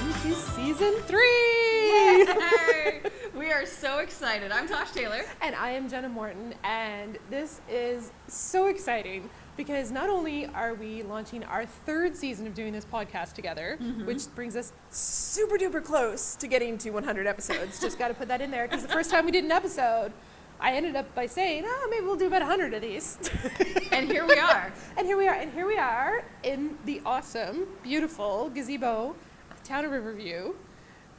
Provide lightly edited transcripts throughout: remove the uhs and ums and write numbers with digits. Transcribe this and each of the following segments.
welcome to season 3! Yay! We are so excited. I'm Tosh Taylor. And I am Jenna Morton, and this is so exciting because not only are we launching our 3rd season of doing this podcast together, which brings us super duper close to getting to 100 episodes. Just got to put that in there because the first time we did an episode, I ended up by saying, maybe we'll do about 100 of these. And here we are. And here we are in the awesome, beautiful gazebo, Town of Riverview.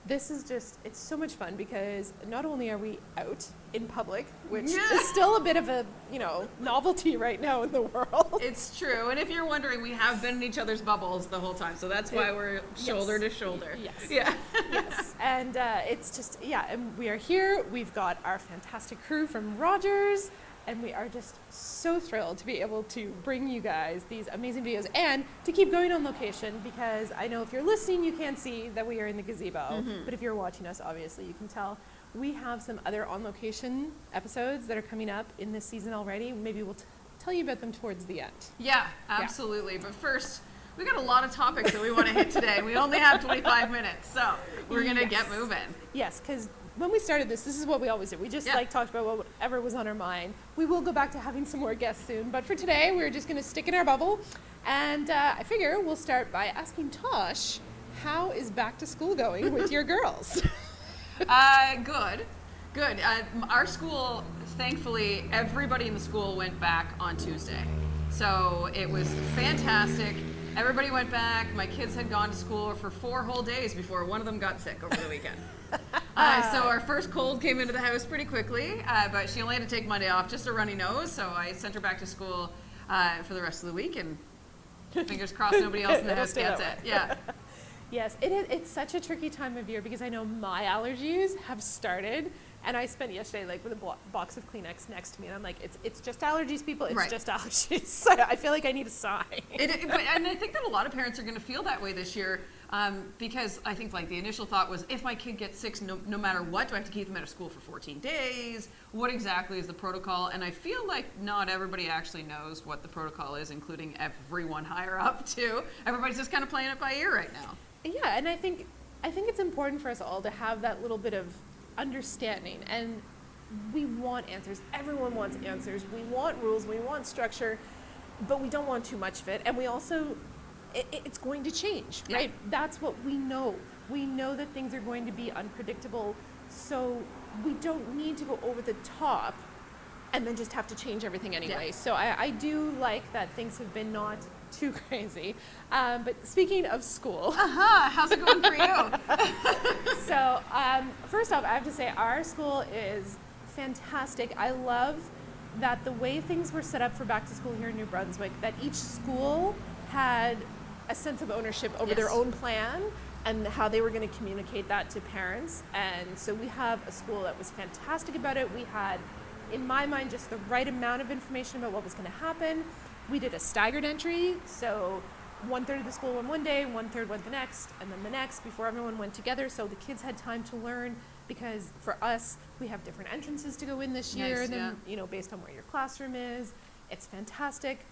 This is just, it's so much fun because not only are we out in public, which is still a bit of a, novelty right now in the world. It's true. And if you're wondering, we have been in each other's bubbles the whole time. So that's why we're shoulder to shoulder. Yes. Yeah. Yes. And it's just, and we are here. We've got our fantastic crew from Rogers. And we are just so thrilled to be able to bring you guys these amazing videos and to keep going on location because I know if you're listening, you can't see that we are in the gazebo. But if you're watching us, obviously, you can tell. We have some other on-location episodes that are coming up in this season already. Maybe we'll tell you about them towards the end. Yeah, absolutely. But first, we got a lot of topics that we want to hit today. We only have 25 minutes, so we're going to get moving. Yes, because when we started this is what we always do. We just talked about whatever was on our mind. We will go back to having some more guests soon, but for today, we're just going to stick in our bubble. And I figure we'll start by asking Tosh, how is back to school going with your girls? Good. Our school, thankfully, everybody in the school went back on Tuesday. So it was fantastic. Everybody went back. My kids had gone to school for 4 whole days before one of them got sick over the weekend. So our first cold came into the house pretty quickly, but she only had to take Monday off, just a runny nose. So I sent her back to school for the rest of the week, and fingers crossed nobody else in the house gets it. Yeah. Yes, it's such a tricky time of year because I know my allergies have started, and I spent yesterday with a box of Kleenex next to me, and I'm like, it's just allergies, people. It's just allergies. So I feel like I need a sign. And I think that a lot of parents are going to feel that way this year. Because I think the initial thought was, if my kid gets sick, no matter what, do I have to keep them out of school for 14 days? What exactly is the protocol? And I feel like not everybody actually knows what the protocol is, including everyone higher up too. Everybody's just kind of playing it by ear right now. Yeah, and I think it's important for us all to have that little bit of understanding. And we want answers. Everyone wants answers. We want rules. We want structure, but we don't want too much of it. And we also... It's going to change, right? That's what we know. We know that things are going to be unpredictable, so we don't need to go over the top and then just have to change everything anyway. Yeah. So I do like that things have been not too crazy. But speaking of school. How's it going for you? So first off, I have to say our school is fantastic. I love that the way things were set up for back to school here in New Brunswick, that each school had a sense of ownership over their own plan and how they were going to communicate that to parents. And so we have a school that was fantastic about it. We had, in my mind, just the right amount of information about what was going to happen. We did a staggered entry, so 1/3 of the school went one day, 1/3 went the next, and then the next before everyone went together. So the kids had time to learn because for us, we have different entrances to go in this year than, based on where your classroom is. It's fantastic.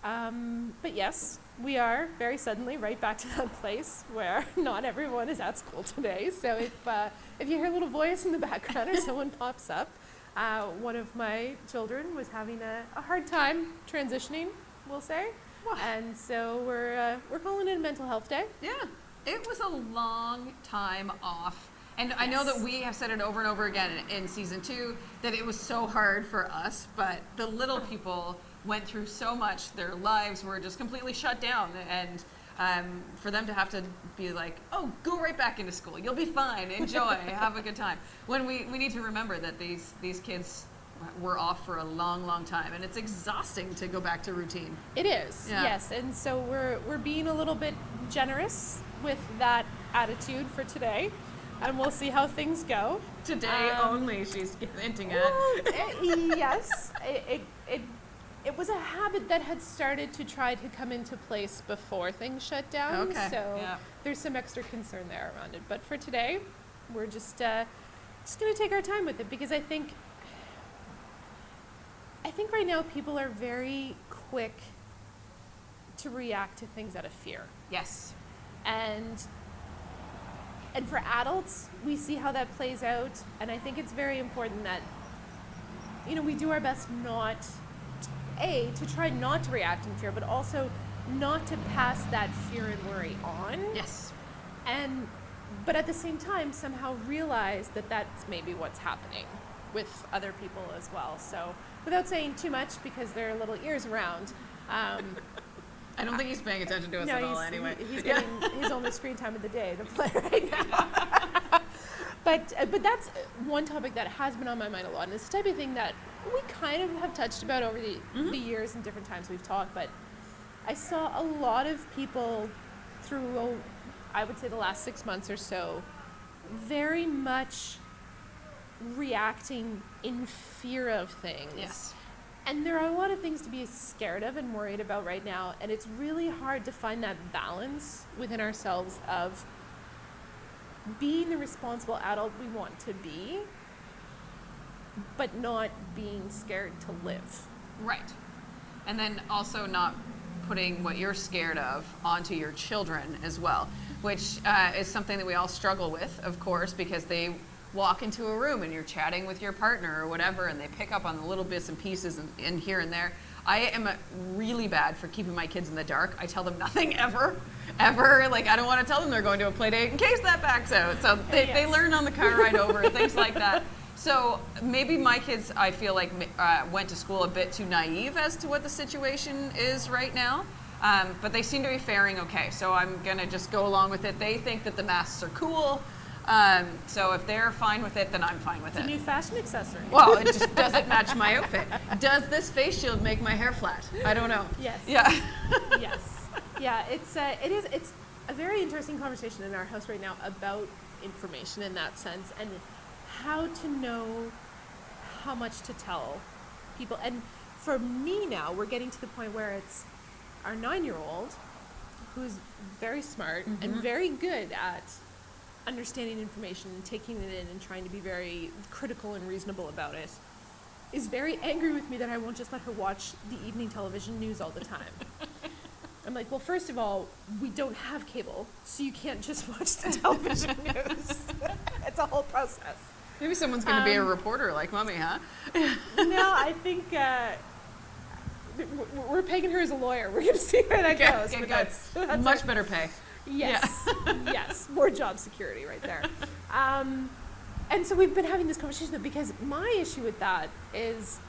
But yes, we are very suddenly right back to that place where not everyone is at school today. So if you hear a little voice in the background or someone pops up, one of my children was having a hard time transitioning, we'll say. Wow. And so we're calling it a mental health day. Yeah, it was a long time off. And I know that we have said it over and over again in season 2 that it was so hard for us, but the little people went through so much. Their lives were just completely shut down, and for them to have to be like, oh, go right back into school, you'll be fine, enjoy, have a good time, when we need to remember that these kids were off for a long time, and it's exhausting to go back to routine. It is, yes, and so we're being a little bit generous with that attitude for today, and we'll see how things go. Today only, she's hinting at. Well, yes, it was a habit that had started to try to come into place before things shut down. Okay. So there's some extra concern there around it. But for today, we're just going to take our time with it because I think right now people are very quick to react to things out of fear. Yes. And And for adults, we see how that plays out, and I think it's very important that, you know, we do our best not, to try not to react in fear, but also not to pass that fear and worry on. Yes. But at the same time, somehow realize that that's maybe what's happening with other people as well. So without saying too much, because there are little ears around. I don't think he's paying attention to us at all anyway. He's getting his only screen time of the day to play right now. But that's one topic that has been on my mind a lot, and it's the type of thing that we kind of have touched about over the years and different times we've talked. But I saw a lot of people through, I would say, the last 6 months or so, very much reacting in fear of things. Yes. And there are a lot of things to be scared of and worried about right now, and it's really hard to find that balance within ourselves of being the responsible adult we want to be, but not being scared to live. Right. And then also not putting what you're scared of onto your children as well, which is something that we all struggle with, of course, because they walk into a room and you're chatting with your partner or whatever, and they pick up on the little bits and pieces and here and there. I am really bad for keeping my kids in the dark. I tell them nothing ever. Like, I don't want to tell them they're going to a play date in case that backs out. So they learn on the car ride over, things like that. So maybe my kids, I feel like, went to school a bit too naive as to what the situation is right now. But they seem to be faring okay. So I'm going to just go along with it. They think that the masks are cool. So if they're fine with it, then I'm fine with it. It's a new fashion accessory. Well, it just doesn't match my outfit. Does this face shield make my hair flat? I don't know. Yes. Yeah. Yes. Yeah, it's a very interesting conversation in our house right now about information in that sense, and how to know how much to tell people. And for me now, we're getting to the point where it's our 9-year-old, who's very smart and very good at understanding information and taking it in and trying to be very critical and reasonable about it, is very angry with me that I won't just let her watch the evening television news all the time. I'm like, well, first of all, we don't have cable, so you can't just watch the television news. It's a whole process. Maybe someone's going to be a reporter like Mommy, huh? No, I think we're pegging her as a lawyer. We're going to see where that goes. Okay, But that's much better pay. Yes, yes, more job security right there. And so we've been having this conversation because my issue with that is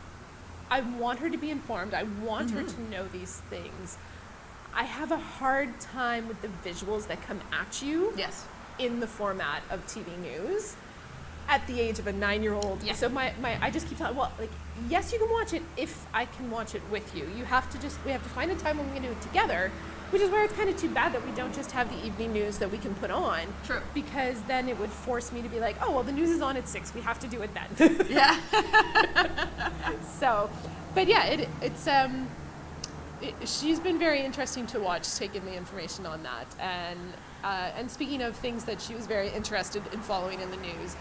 I want her to be informed. I want her to know these things. I have a hard time with the visuals that come at you in the format of TV news at the age of a 9-year-old. Yeah. So I just keep telling, well, like, yes, you can watch it if I can watch it with you. We have to find a time when we can do it together, which is where it's kind of too bad that we don't just have the evening news that we can put on. True. Because then it would force me to be like, oh, well, the news is on at 6. We have to do it then. Yeah. So, but yeah, she's been very interesting to watch, taking the information on that. And speaking of things that she was very interested in following in the news,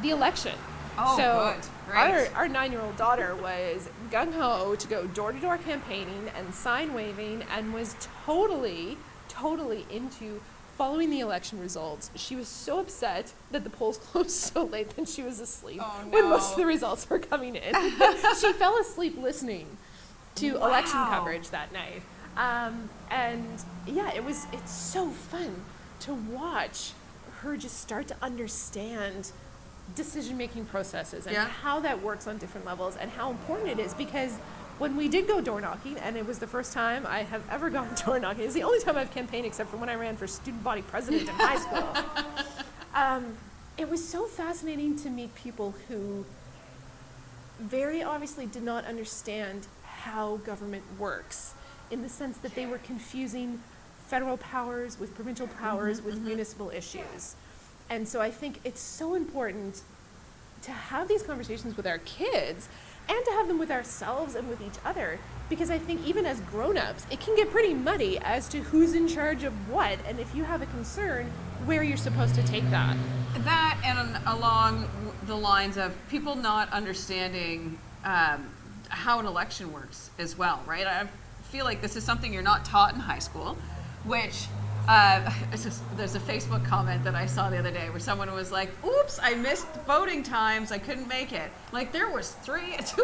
the election. Oh, so good. Right. Our 9-year-old daughter was gung-ho to go door-to-door campaigning and sign waving, and was totally into following the election results. She was so upset that the polls closed so late that she was asleep when most of the results were coming in. She fell asleep listening to election coverage that night. And yeah, it's so fun to watch her just start to understand decision-making processes and how that works on different levels, and how important it is. Because when we did go door knocking, and it was the first time I have ever gone door knocking, it's the only time I've campaigned except for when I ran for student body president in high school. It was so fascinating to meet people who very obviously did not understand how government works, in the sense that they were confusing federal powers with provincial powers with municipal issues. And so I think it's so important to have these conversations with our kids, and to have them with ourselves and with each other, because I think even as grown-ups, it can get pretty muddy as to who's in charge of what, and if you have a concern, where you're supposed to take that. That, and along the lines of people not understanding how an election works as well, right? I feel like this is something you're not taught in high school, which There's a Facebook comment that I saw the other day where someone was like, oops, I missed voting times, I couldn't make it. Like, there was 2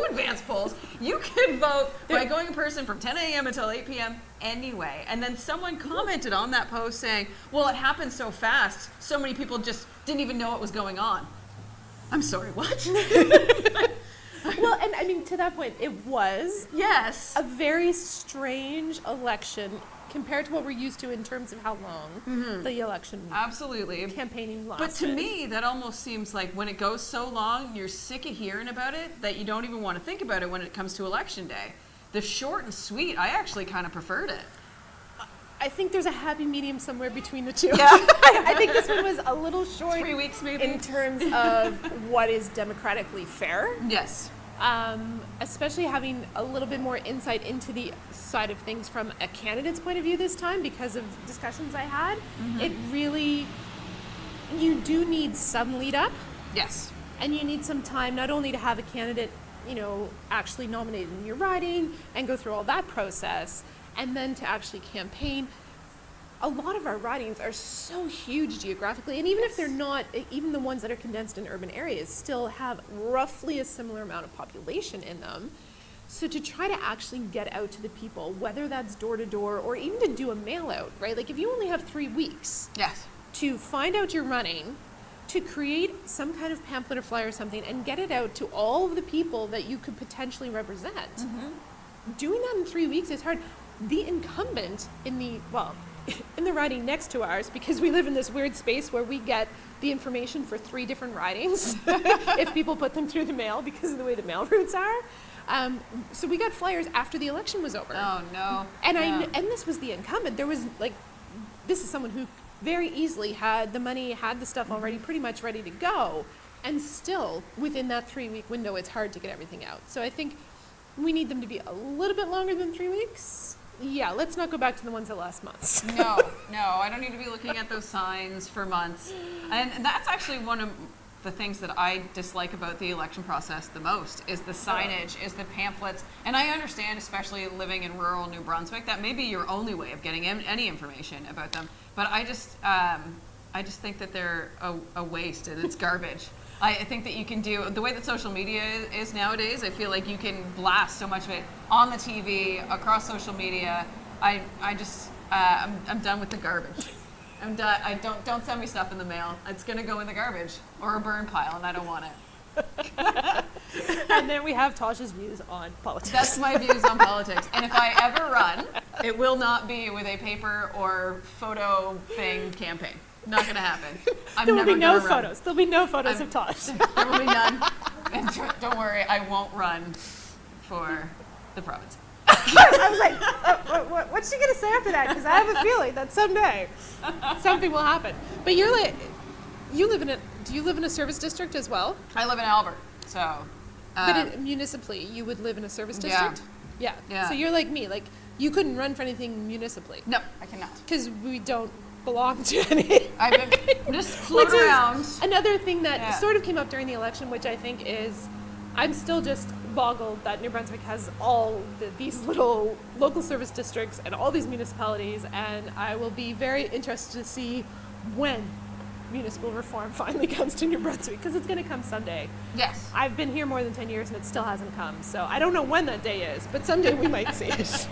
advance polls. You could vote by going in person from 10 a.m. until 8 p.m. anyway. And then someone commented on that post saying, well, it happened so fast, so many people just didn't even know what was going on. I'm sorry, what? Well, and I mean, to that point, it was yes a very strange election compared to what we're used to in terms of how long the election absolutely campaigning lasted. But to me, that almost seems like when it goes so long, you're sick of hearing about it that you don't even want to think about it when it comes to election day. The short and sweet, I actually kind of preferred it. I think there's a happy medium somewhere between the two. Yeah. I think this one was a little short 3 weeks maybe in terms of what is democratically fair. Yes. Especially having a little bit more insight into the side of things from a candidate's point of view this time because of discussions I had. It really, you do need some lead up. Yes. And you need some time not only to have a candidate, actually nominated in your riding and go through all that process, and then to actually campaign. A lot of our ridings are so huge geographically, and even if they're not, even the ones that are condensed in urban areas still have roughly a similar amount of population in them. So to try to actually get out to the people, whether that's door to door or even to do a mail out, right? Like if you only have 3 weeks Yes. to find out you're running, to create some kind of pamphlet or flyer or something and get it out to all of the people that you could potentially represent. Doing that in 3 weeks is hard. The incumbent in the riding next to ours, because we live in this weird space where we get the information for 3 different ridings if people put them through the mail because of the way the mail routes are. So we got flyers after the election was over. Oh no. And and this was the incumbent. There was this is someone who very easily had the money, had the stuff already pretty much ready to go, and still within that 3-week window, it's hard to get everything out. So I think we need them to be a little bit longer than 3 weeks. Yeah, let's not go back to the ones that last months. No, I don't need to be looking at those signs for months. And that's actually one of the things that I dislike about the election process the most is the signage, is the pamphlets. And I understand, especially living in rural New Brunswick, that may be your only way of getting any information about them. But I just think that they're a waste and it's garbage. I think that you can do, the way that social media is nowadays, I feel like you can blast so much of it on the TV, across social media. I'm done with the garbage. I'm done. Don't send me stuff in the mail. It's gonna go in the garbage or a burn pile and I don't want it. And then we have Tosh's views on politics. That's my views on politics. And if I ever run, it will not be with a paper or photo thing campaign. Not going to happen. There will be no photos. There'll be no photos of Tosh. There will be none. And don't worry, I won't run for the province. I was like, what's she going to say after that? Because I have a feeling that someday something will happen. But do you live in a service district as well? I live in Albert, so. But municipally, you would live in a service district? Yeah. So you're like me. Like, you couldn't run for anything municipally. No, I cannot. Because we don't belong to any. I'm just float around. Another thing that sort of came up during the election, which I think is, I'm still just boggled that New Brunswick has all these little local service districts and all these municipalities, and I will be very interested to see when municipal reform finally comes to New Brunswick, because it's going to come someday. Yes. I've been here more than 10 years and it still hasn't come, so I don't know when that day is, but someday we might see it.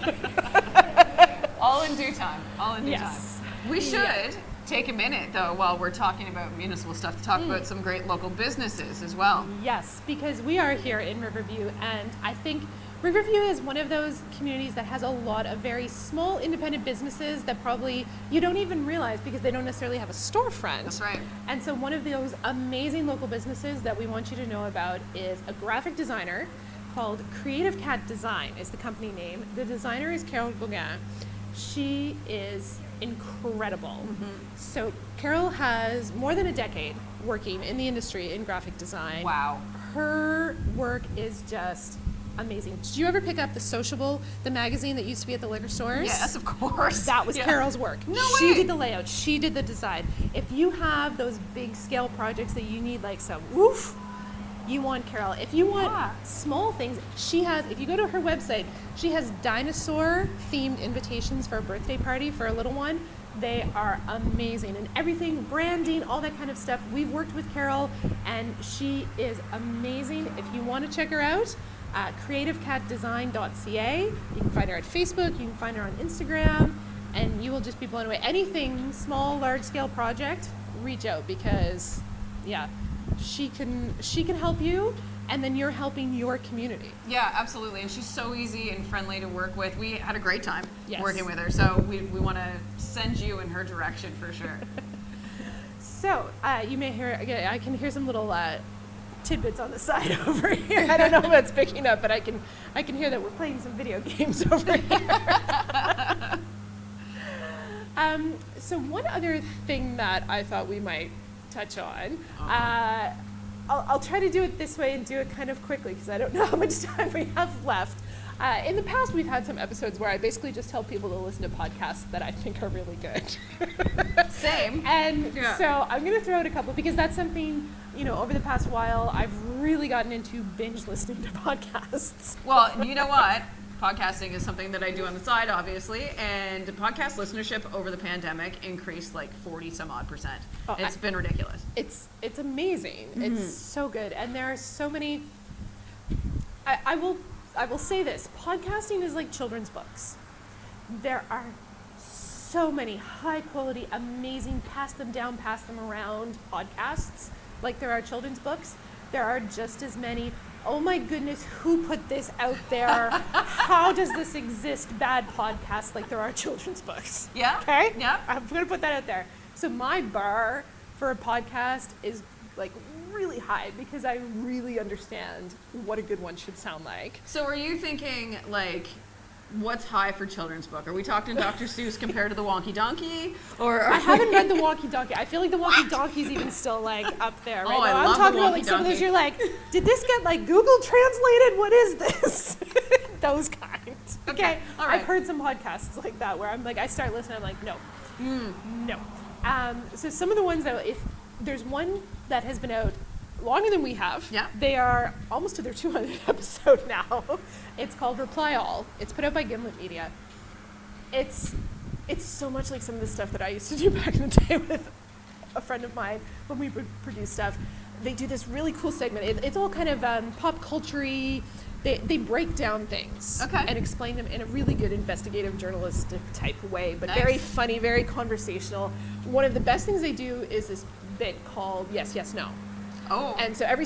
All in due time. All in due time. We should Yeah. take a minute, though, while we're talking about municipal stuff, to talk about some great local businesses as well. Yes, because we are here in Riverview, and I think Riverview is one of those communities that has a lot of very small independent businesses that probably you don't even realize because they don't necessarily have a storefront. That's right. And so one of those amazing local businesses that we want you to know about is a graphic designer called Creative Cat Design is the company name. The designer is Carol Gauguin. She is incredible. So Carol has more than a decade working in the industry in graphic design. Wow. Her work is just amazing. Did you ever pick up The Sociable, the magazine that used to be at the liquor stores? Yes, of course. That was Carol's work. No She way. did the layout. She did the design. If you have those big scale projects that you need like some woof, you want Carol. If you want small things, she has, if you go to her website, she has dinosaur themed invitations for a birthday party for a little one. They are amazing, and everything, branding, all that kind of stuff. We've worked with Carol, and she is amazing. If you want to check her out, creativecatdesign.ca. You can find her at Facebook, you can find her on Instagram, and you will just be blown away. Anything small, large scale project, reach out, because she can help you, and then you're helping your community. Yeah, absolutely. And she's so easy and friendly to work with. We had a great time working with her, so we want to send you in her direction for sure. So you may hear, again, I can hear some little tidbits on the side over here. I don't know if it's picking up, but I can hear that we're playing some video games over here. So one other thing that I thought we might touch on, I'll try to do it this way and do it kind of quickly because I don't know how much time we have left. In the past, we've had some episodes where I basically just tell people to listen to podcasts that I think are really good. Same. And so I'm going to throw out a couple because that's something, over the past while, I've really gotten into binge listening to podcasts. Well, you know what? Podcasting is something that I do on the side, obviously, and podcast listenership over the pandemic increased like 40 some odd %. Oh, it's been ridiculous. It's amazing. Mm-hmm. It's so good. And there are so many, I will say this, podcasting is like children's books. There are so many high quality, amazing, pass them down, pass them around podcasts like there are children's books. There are just as many, oh my goodness, who put this out there? How does this exist? Bad podcasts like there are children's books. Yeah. Okay? Yeah. I'm going to put that out there. So my bar for a podcast is like really high because I really understand what a good one should sound like. So are you thinking like, what's high for children's book? Are we talking Dr. Seuss compared to the Wonky Donkey? Or I haven't read the Wonky Donkey. I feel like the Wonky Donkey's even still like up there right now. I'm talking about like some of those you're like, did this get like Google translated? What is this? Those kinds. Okay. All right. I've heard some podcasts like that where I'm like, I start listening, I'm like, no. So some of the ones that, if there's one that has been out longer than we have. Yeah. They are almost to their 200th episode now. It's called Reply All. It's put out by Gimlet Media. It's so much like some of the stuff that I used to do back in the day with a friend of mine when we would produce stuff. They do this really cool segment. It's all kind of pop culture-y. They break down things and explain them in a really good investigative journalistic type way, but very funny, very conversational. One of the best things they do is this bit called Yes, Yes, No. Oh. And so every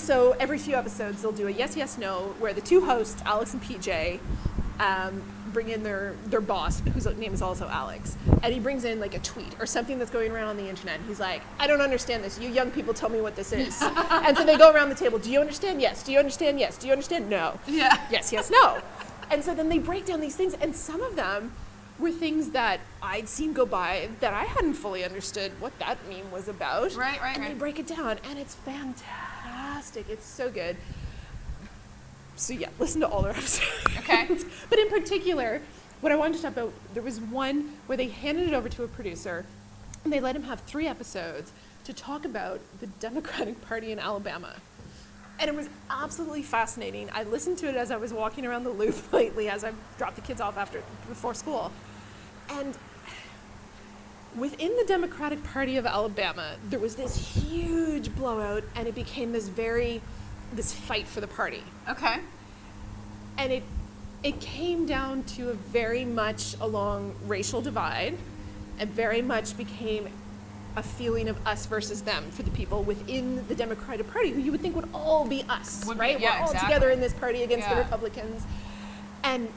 few episodes they'll do a yes, yes, no, where the two hosts, Alex and PJ, bring in their boss, whose name is also Alex, and he brings in like a tweet or something that's going around on the internet. And he's like, I don't understand this. You young people tell me what this is. And so they go around the table. Do you understand? Yes. Do you understand? Yes. Do you understand? No. Yeah. Yes, yes, no. And so then they break down these things, and some of them were things that I'd seen go by that I hadn't fully understood what that meme was about. Right. And they break it down, and it's fantastic. It's so good. So yeah, listen to all their episodes. Okay. But in particular, what I wanted to talk about, there was one where they handed it over to a producer, and they let him have 3 episodes to talk about the Democratic Party in Alabama. And it was absolutely fascinating. I listened to it as I was walking around the loop lately as I dropped the kids off before school. And within the Democratic Party of Alabama, there was this huge blowout, and it became this fight for the party. Okay. And it came down to a very much along racial divide, and very much became a feeling of us versus them for the people within the Democratic Party, who you would think would all be us, right? Yeah, we're all together in this party against the Republicans. And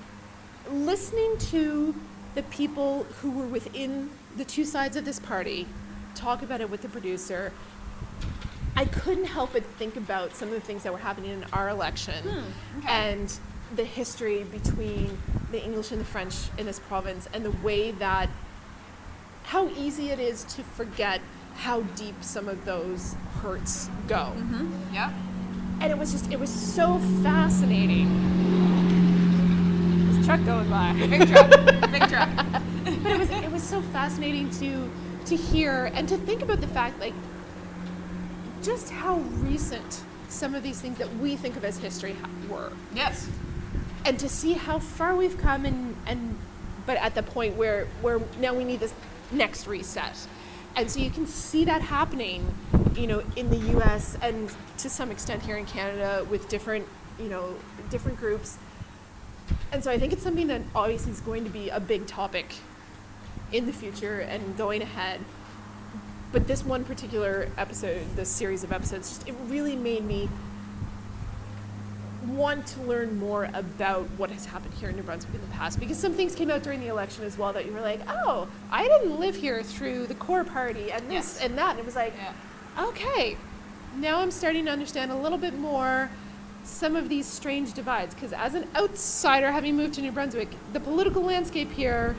listening to the people who were within the two sides of this party talk about it with the producer, I couldn't help but think about some of the things that were happening in our election and the history between the English and the French in this province, and the way that how easy it is to forget how deep some of those hurts go. Mm-hmm. Yeah. And it was so fascinating. There's a truck going by. Big truck. But it was so fascinating to hear and to think about the fact, like, just how recent some of these things that we think of as history were. Yes. And to see how far we've come, but at the point where now we need this next reset. And so you can see that happening, you know, in the US and to some extent here in Canada with different, you know, different groups. And so I think it's something that obviously is going to be a big topic in the future and going ahead. But this one particular episode, this series of episodes, just, it really made me want to learn more about what has happened here in New Brunswick in the past, because some things came out during the election as well that you were like, oh, I didn't live here through the core party and this and that, and it was like, okay, now I'm starting to understand a little bit more some of these strange divides, because as an outsider having moved to New Brunswick, the political landscape here,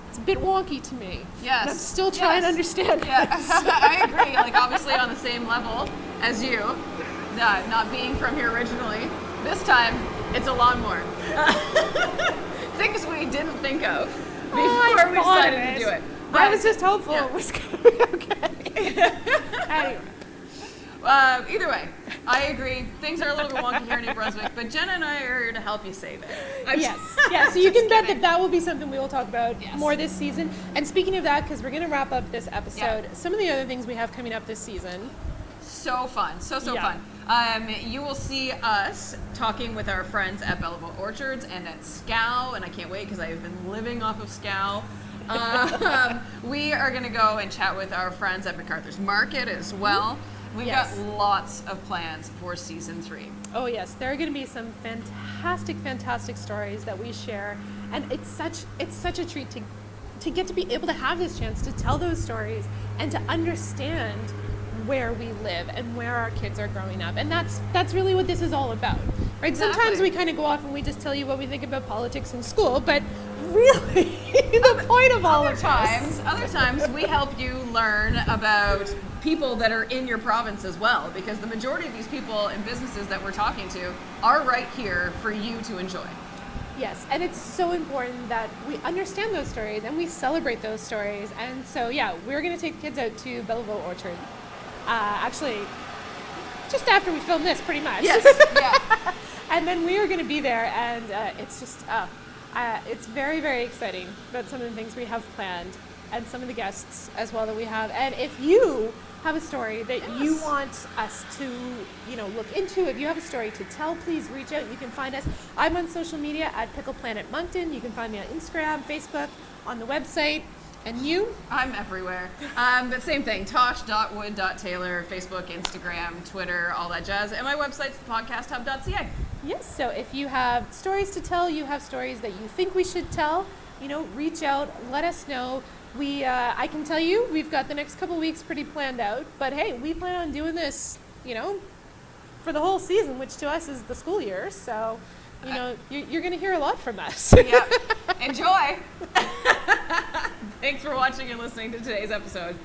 it's a bit wonky to me. Yes. And I'm still trying to understand it. I agree, like obviously on the same level as you, not being from here originally. This time, it's a lot more. Things we didn't think of before we decided to do it. But I was just hopeful it was going to be okay. Anyway. Either way, I agree. Things are a little bit wonky here in New Brunswick, but Jenna and I are here to help you save it. Yes. So you can bet that will be something we will talk about more this season. And speaking of that, because we're going to wrap up this episode, some of the other things we have coming up this season. So fun. So fun. You will see us talking with our friends at Belleville Orchards and at Scow, and I can't wait because I have been living off of Scow. We are going to go and chat with our friends at MacArthur's Market as well. We've got lots of plans for season 3. Oh yes, there are going to be some fantastic stories that we share, and it's such a treat to get to be able to have this chance to tell those stories and to understand where we live and where our kids are growing up, and that's really what this is all about, right? Exactly. Sometimes we kind of go off and we just tell you what we think about politics in school, but really the point of all of this. Other times we help you learn about people that are in your province as well, because the majority of these people and businesses that we're talking to are right here for you to enjoy. Yes, and it's so important that we understand those stories and we celebrate those stories. And so we're going to take the kids out to Belleville Orchard. Actually, just after we film this, pretty much. Yes. And then we are going to be there, and it's just, it's very, very exciting about some of the things we have planned and some of the guests as well that we have. And if you have a story that you want us to, look into, if you have a story to tell, please reach out. You can find us. I'm on social media at Pickle Planet Moncton. You can find me on Instagram, Facebook, on the website. And you? I'm everywhere. But same thing, tosh.wood.taylor, Facebook, Instagram, Twitter, all that jazz. And my website's thepodcasthub.ca. Yes, so if you have stories to tell, you have stories that you think we should tell, reach out, let us know. I can tell you, we've got the next couple weeks pretty planned out. But hey, we plan on doing this, for the whole season, which to us is the school year. So, you're going to hear a lot from us. Yep. Enjoy. Thanks for watching and listening to today's episode.